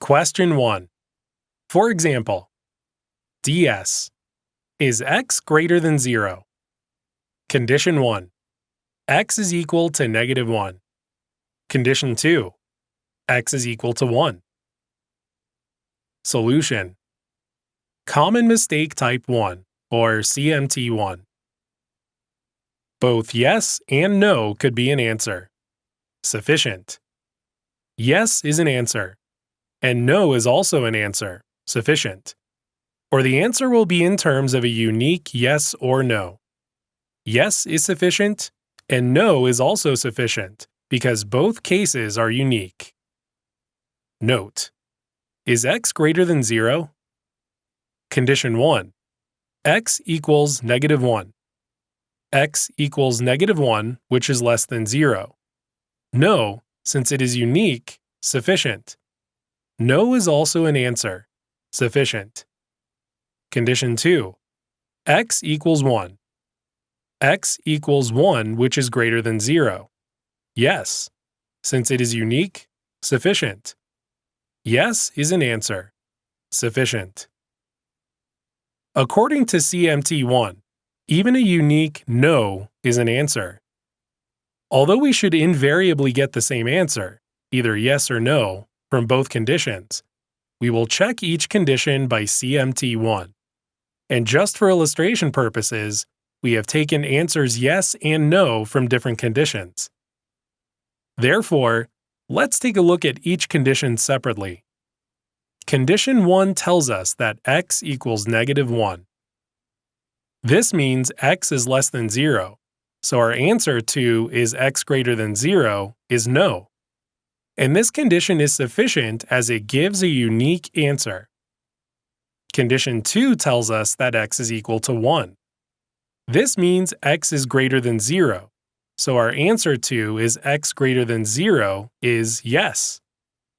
Question 1. For example, ds. Is x greater than 0? Condition 1. X is equal to -1. Condition 2. X is equal to 1. Solution. Common mistake type 1, or CMT1. Both yes and no could be an answer. Sufficient. Yes is an answer, and no is also an answer. Sufficient. Or the answer will be in terms of a unique yes or no. Yes is sufficient, and no is also sufficient, because both cases are unique. Note: is x greater than 0? Condition 1. X equals -1. X equals -1, which is less than 0. No, since it is unique, sufficient. No is also an answer. Sufficient. Condition 2. X equals 1. X equals 1, which is greater than 0. Yes. Since it is unique, sufficient. Yes is an answer. Sufficient. According to CMT1, even a unique no is an answer. Although we should invariably get the same answer, either yes or no, from both conditions, we will check each condition by CMT1. And just for illustration purposes, we have taken answers yes and no from different conditions. Therefore, let's take a look at each condition separately. Condition 1 tells us that x equals -1. This means x is less than 0, so our answer to is x greater than 0 is no. And this condition is sufficient as it gives a unique answer. Condition 2 tells us that x is equal to 1. This means x is greater than 0, so our answer to is x greater than 0 is yes.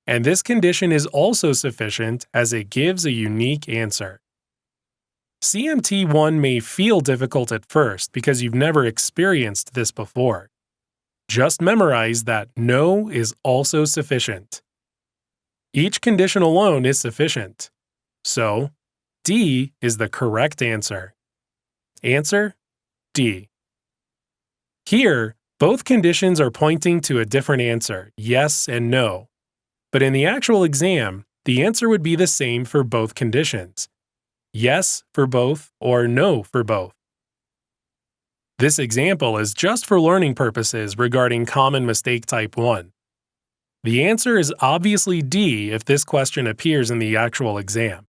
And this condition is also sufficient as it gives a unique answer. CMT1 may feel difficult at first because you've never experienced this before. Just memorize that no is also sufficient. Each condition alone is sufficient. So, D is the correct answer. Answer: D. Here, both conditions are pointing to a different answer, yes and no. But in the actual exam, the answer would be the same for both conditions. Yes for both or no for both. This example is just for learning purposes regarding common mistake type 1. The answer is obviously D if this question appears in the actual exam.